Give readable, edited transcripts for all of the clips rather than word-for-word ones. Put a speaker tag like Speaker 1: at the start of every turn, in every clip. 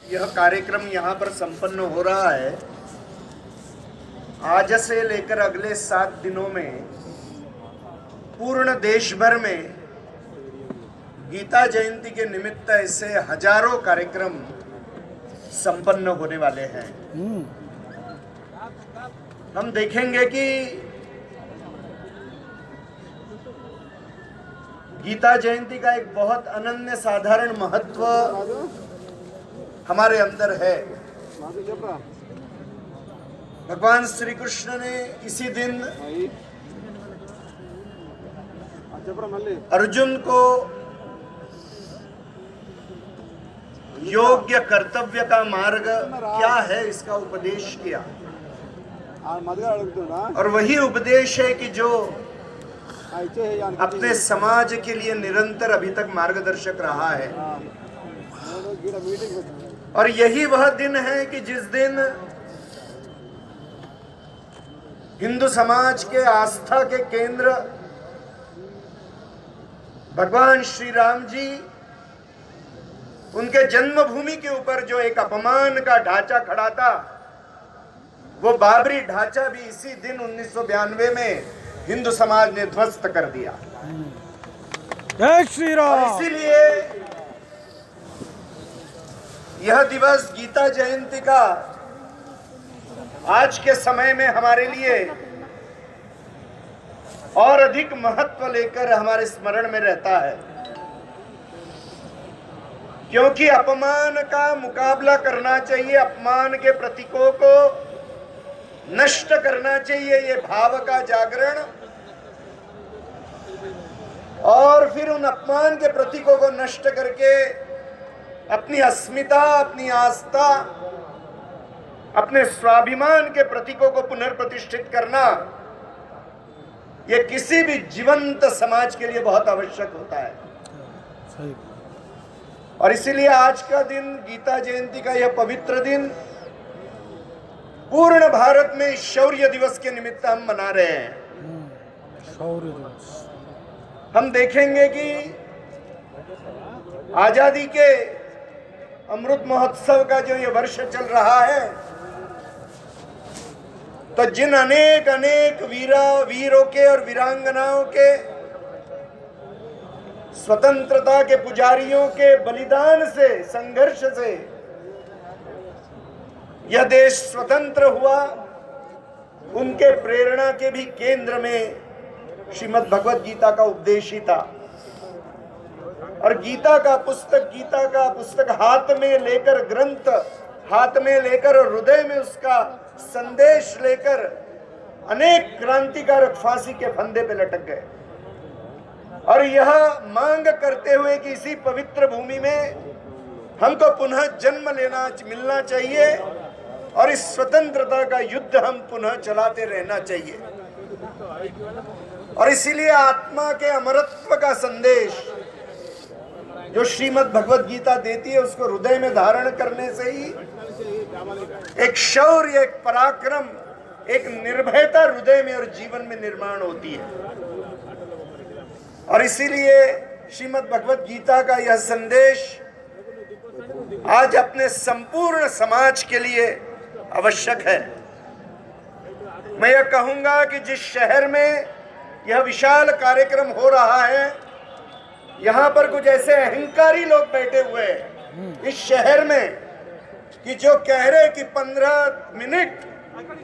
Speaker 1: यह कार्यक्रम यहाँ पर संपन्न हो रहा है। आज से लेकर अगले 7 दिनों में पूर्ण देश भर में गीता जयंती के निमित्त ऐसे हजारों कार्यक्रम संपन्न होने वाले हैं। हम देखेंगे कि गीता जयंती का एक बहुत अनन्य साधारण महत्व हमारे अंदर है। भगवान श्री कृष्ण ने इसी दिन अर्जुन को योग्य कर्तव्य का मार्ग क्या है इसका उपदेश किया, और वही उपदेश है कि जो अपने समाज के लिए निरंतर अभी तक मार्गदर्शक रहा है। और यही वह दिन है कि जिस दिन हिंदू समाज के आस्था के केंद्र भगवान श्री राम जी, उनके जन्मभूमि के ऊपर जो एक अपमान का ढांचा खड़ा था, वो बाबरी ढांचा भी इसी दिन 1992 में हिंदू समाज ने ध्वस्त कर दिया।
Speaker 2: जय श्री राम।
Speaker 1: इसीलिए यह दिवस गीता जयंती का आज के समय में हमारे लिए और अधिक महत्व लेकर हमारे स्मरण में रहता है, क्योंकि अपमान का मुकाबला करना चाहिए, अपमान के प्रतीकों को नष्ट करना चाहिए, ये भाव का जागरण, और फिर उन अपमान के प्रतीकों को नष्ट करके अपनी अस्मिता, अपनी आस्था, अपने स्वाभिमान के प्रतीकों को पुनर्प्रतिष्ठित करना, यह किसी भी जीवंत समाज के लिए बहुत आवश्यक होता है।
Speaker 2: सही।
Speaker 1: और इसीलिए आज का दिन, गीता जयंती का यह पवित्र दिन, पूर्ण भारत में शौर्य दिवस के निमित्त हम मना रहे हैं।
Speaker 2: शौर्य दिवस।
Speaker 1: हम देखेंगे कि आजादी के अमृत महोत्सव का जो ये वर्ष चल रहा है, तो जिन अनेक अनेक वीरों के और वीरांगनाओं के, स्वतंत्रता के पुजारियों के बलिदान से, संघर्ष से यह देश स्वतंत्र हुआ, उनके प्रेरणा के भी केंद्र में श्रीमद् भगवत गीता का उपदेश ही था। और गीता का पुस्तक हाथ में लेकर, ग्रंथ हाथ में लेकर और हृदय में उसका संदेश लेकर अनेक क्रांतिकारक फांसी के फंदे पे लटक गए, और यह मांग करते हुए कि इसी पवित्र भूमि में हमको पुनः जन्म मिलना चाहिए और इस स्वतंत्रता का युद्ध हम पुनः चलाते रहना चाहिए। और इसीलिए आत्मा के अमरत्व का संदेश जो श्रीमद् भगवत गीता देती है, उसको हृदय में धारण करने से ही एक शौर्य, एक पराक्रम, एक निर्भयता हृदय में और जीवन में निर्माण होती है। और इसीलिए श्रीमद् भगवत गीता का यह संदेश आज अपने संपूर्ण समाज के लिए आवश्यक है। मैं यह कहूंगा कि जिस शहर में यह विशाल कार्यक्रम हो रहा है, यहाँ पर कुछ ऐसे अहंकारी लोग बैठे हुए हैं इस शहर में कि जो कह रहे कि 15 मिनट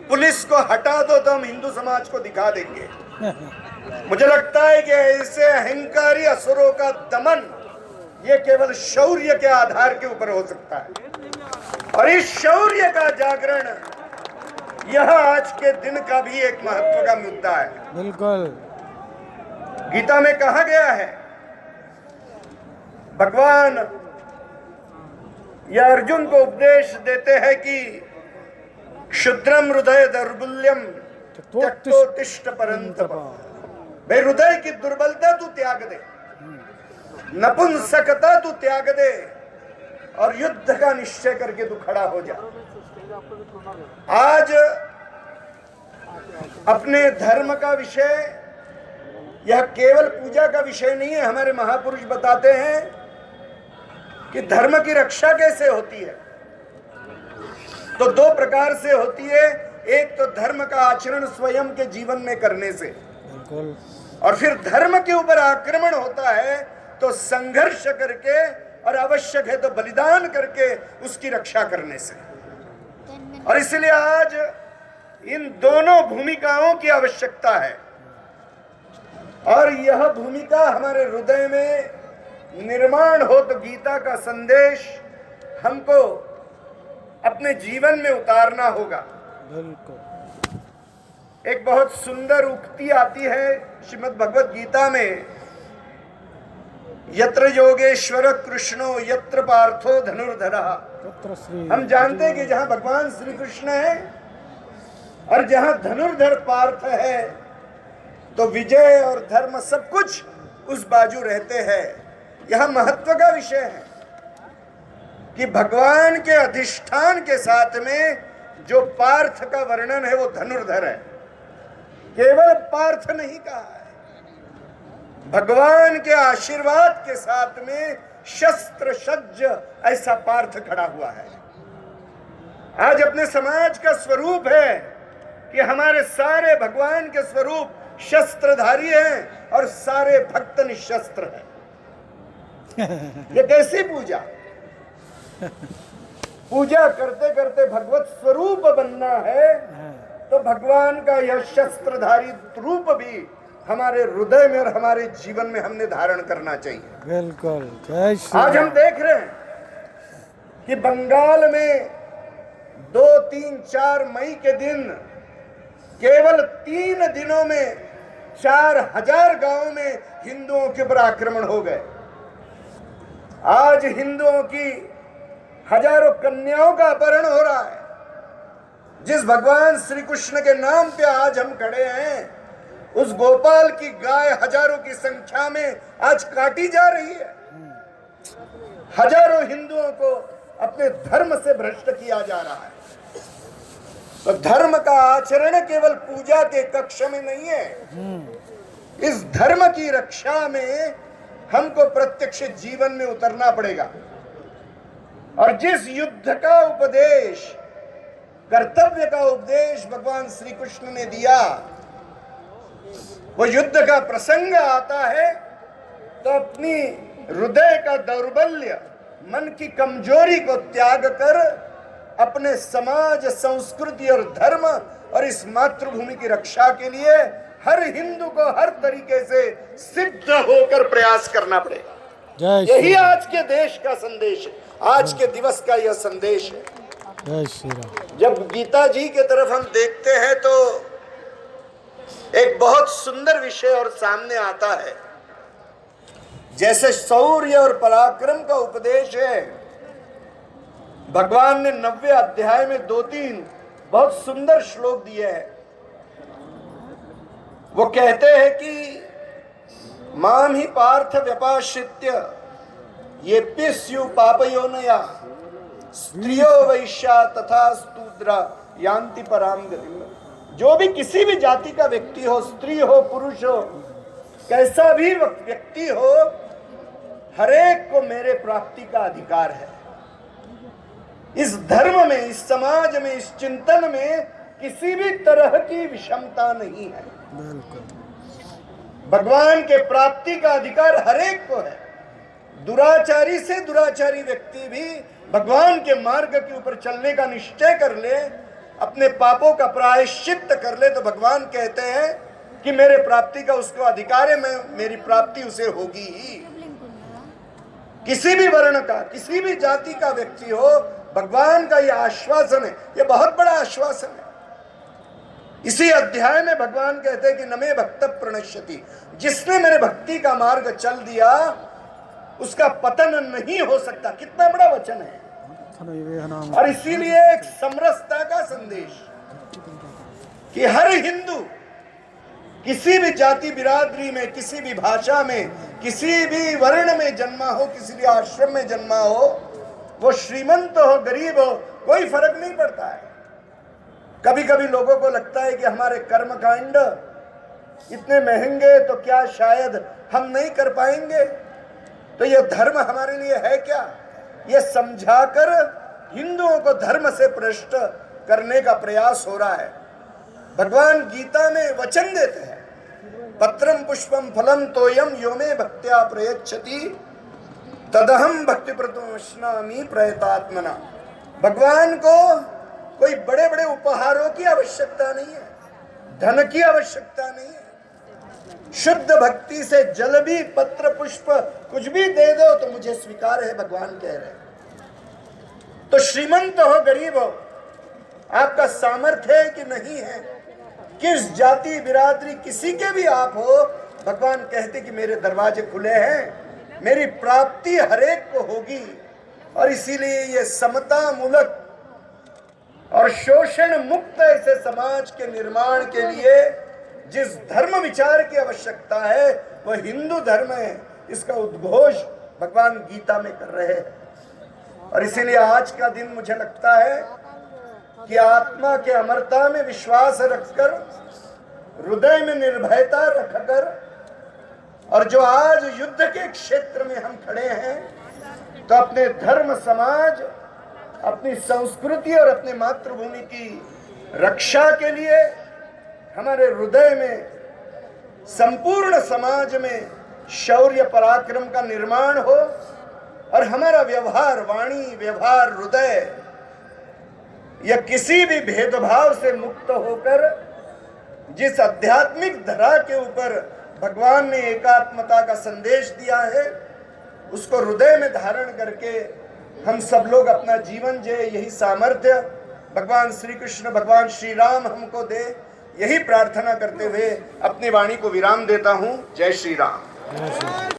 Speaker 1: पुलिस को हटा दो तो हम हिंदू समाज को दिखा देंगे। मुझे लगता है कि ऐसे अहंकारी असुरों का दमन ये केवल शौर्य के आधार के ऊपर हो सकता है, और इस शौर्य का जागरण यह आज के दिन का भी एक महत्व का मुद्दा है।
Speaker 2: बिल्कुल।
Speaker 1: गीता में कहा गया है, भगवान यह अर्जुन को उपदेश देते हैं कि क्षुद्रम हृदय दौर्बल्यम त्यक्तोत्तिष्ठ परंतप। भाई, हृदय की दुर्बलता तू त्याग दे, नपुंसकता तू त्याग दे, और युद्ध का निश्चय करके तू खड़ा हो जा। आज अपने धर्म का विषय यह केवल पूजा का विषय नहीं है। हमारे महापुरुष बताते हैं कि धर्म की रक्षा कैसे होती है। तो दो प्रकार से होती है, एक तो धर्म का आचरण स्वयं के जीवन में करने से,
Speaker 2: बिल्कुल।
Speaker 1: और फिर धर्म के ऊपर आक्रमण होता है तो संघर्ष करके, और आवश्यक है तो बलिदान करके उसकी रक्षा करने से। और इसलिए आज इन दोनों भूमिकाओं की आवश्यकता है, और यह भूमिका हमारे हृदय में निर्माण हो तो गीता का संदेश हमको अपने जीवन में उतारना होगा।
Speaker 2: बिल्कुल।
Speaker 1: एक बहुत सुंदर उक्ति आती है श्रीमद् भगवत गीता में, यत्र योगेश्वर कृष्णो यत्र पार्थो धनुर्धरः।
Speaker 2: तत्र श्री।
Speaker 1: हम जानते हैं कि जहां भगवान श्री कृष्ण है और जहां धनुर्धर पार्थ है तो विजय और धर्म सब कुछ उस बाजू रहते हैं। यह महत्व का विषय है कि भगवान के अधिष्ठान के साथ में जो पार्थ का वर्णन है वो धनुर्धर है, केवल पार्थ नहीं कहा है। भगवान के आशीर्वाद के साथ में शस्त्र सज्ज ऐसा पार्थ खड़ा हुआ है। आज अपने समाज का स्वरूप है कि हमारे सारे भगवान के स्वरूप शस्त्रधारी हैं और सारे भक्त निशस्त्र हैं। ये कैसी पूजा? पूजा करते करते भगवत स्वरूप बनना है तो भगवान का यह शस्त्रधारी रूप भी हमारे हृदय में और हमारे जीवन में हमने धारण करना चाहिए।
Speaker 2: बिल्कुल। जय श्री
Speaker 1: आज हम
Speaker 2: राम।
Speaker 1: देख रहे हैं कि बंगाल में 2, 3, 4 मई के दिन केवल 3 दिनों में 4000 गांवों में हिंदुओं के ऊपर आक्रमण हो गए। आज हिंदुओं की हजारों कन्याओं का अपहरण हो रहा है। जिस भगवान श्री कृष्ण के नाम पे आज हम खड़े हैं, उस गोपाल की गाय हजारों की संख्या में आज काटी जा रही है। हजारों हिंदुओं को अपने धर्म से भ्रष्ट किया जा रहा है। तो धर्म का आचरण केवल पूजा के कक्ष में नहीं है, इस धर्म की रक्षा में हमको प्रत्यक्ष जीवन में उतरना पड़ेगा। और जिस युद्ध का उपदेश, कर्तव्य का उपदेश भगवान श्री कृष्ण ने दिया, वो युद्ध का प्रसंग आता है तो अपनी हृदय का दौर्बल्य, मन की कमजोरी को त्याग कर अपने समाज, संस्कृति और धर्म और इस मातृभूमि की रक्षा के लिए हर हिंदू को हर तरीके से सिद्ध होकर प्रयास करना पड़ेगा।
Speaker 2: जय
Speaker 1: यही
Speaker 2: श्री राम।
Speaker 1: आज के देश का संदेश है, आज के दिवस का यह संदेश है।
Speaker 2: जय श्री राम।
Speaker 1: जब गीता जी के तरफ हम देखते हैं तो एक बहुत सुंदर विषय और सामने आता है। जैसे शौर्य और पराक्रम का उपदेश है, भगवान ने 90 अध्याय में 2-3 बहुत सुंदर श्लोक दिए हैं। वो कहते हैं कि माम ही पार्थ व्यपाश्रित्य ये स्यु पापयोनया स्त्रियो वैश्या तथा स्तूद्रा यान्ति पराम गतिम। जो भी किसी भी जाति का व्यक्ति हो, स्त्री हो, पुरुष हो, कैसा भी व्यक्ति हो, हरेक को मेरे प्राप्ति का अधिकार है। इस धर्म में, इस समाज में, इस चिंतन में किसी भी तरह की विषमता नहीं है। भगवान के प्राप्ति का अधिकार हरेक को है। दुराचारी से दुराचारी व्यक्ति भी भगवान के मार्ग के ऊपर चलने का निश्चय कर ले, अपने पापों का प्रायश्चित कर ले, तो भगवान कहते हैं कि मेरे प्राप्ति का उसको अधिकार है, मैं मेरी प्राप्ति उसे होगी ही। किसी भी वर्ण का, किसी भी जाति का व्यक्ति हो, भगवान का यह आश्वासन है, यह बहुत बड़ा आश्वासन है। इसी अध्याय में भगवान कहते हैं कि न मे भक्त प्रणश्यति, जिसने मेरे भक्ति का मार्ग चल दिया उसका पतन नहीं हो सकता। कितना बड़ा वचन है। और इसीलिए एक समरसता का संदेश कि हर हिंदू किसी भी जाति बिरादरी में, किसी भी भाषा में, किसी भी वर्ण में जन्मा हो, किसी भी आश्रम में जन्मा हो, वो श्रीमंत हो, गरीब हो, कोई फर्क नहीं पड़ता है। कभी कभी लोगों को लगता है कि हमारे कर्मकांड इतने महंगे तो क्या शायद हम नहीं कर पाएंगे। तो यह धर्म हमारे लिए है क्या? यह समझाकर हिंदुओं को धर्म से भ्रष्ट करने का प्रयास हो रहा है। भगवान गीता में वचन देते हैं, पत्रम पुष्पम फलम तोयम यो मे भक्त्या प्रयच्छति तदहम भक्ति प्रतोष्णामि प्रयतात्मना। भगवान को कोई बड़े बड़े उपहारों की आवश्यकता नहीं है, धन की आवश्यकता नहीं है। शुद्ध भक्ति से जल भी, पत्र पुष्प कुछ भी दे दो तो मुझे स्वीकार है, भगवान कह रहे हैं। तो श्रीमंत हो गरीब हो, आपका सामर्थ्य है कि नहीं है, किस जाति बिरादरी किसी के भी आप हो, भगवान कहते कि मेरे दरवाजे खुले हैं, मेरी प्राप्ति हरेक को होगी। और इसीलिए ये समता मूलक और शोषण मुक्त ऐसे समाज के निर्माण के लिए जिस धर्म विचार की आवश्यकता है वह हिंदू धर्म है। इसका उद्घोष भगवान गीता में कर रहे हैं। और इसीलिए आज का दिन मुझे लगता है कि आत्मा के अमरता में विश्वास रखकर, हृदय में निर्भयता रखकर, और जो आज युद्ध के क्षेत्र में हम खड़े हैं, तो अपने धर्म, समाज, अपनी संस्कृति और अपने मातृभूमि की रक्षा के लिए हमारे हृदय में, संपूर्ण समाज में शौर्य पराक्रम का निर्माण हो और हमारा व्यवहार, वाणी, व्यवहार, हृदय या किसी भी भेदभाव से मुक्त होकर जिस आध्यात्मिक धरा के ऊपर भगवान ने एकात्मता का संदेश दिया है उसको हृदय में धारण करके हम सब लोग अपना जीवन जिए। यही सामर्थ्य भगवान श्री कृष्ण, भगवान श्री राम हमको दे, यही प्रार्थना करते हुए अपनी वाणी को विराम देता हूं। जय श्री राम।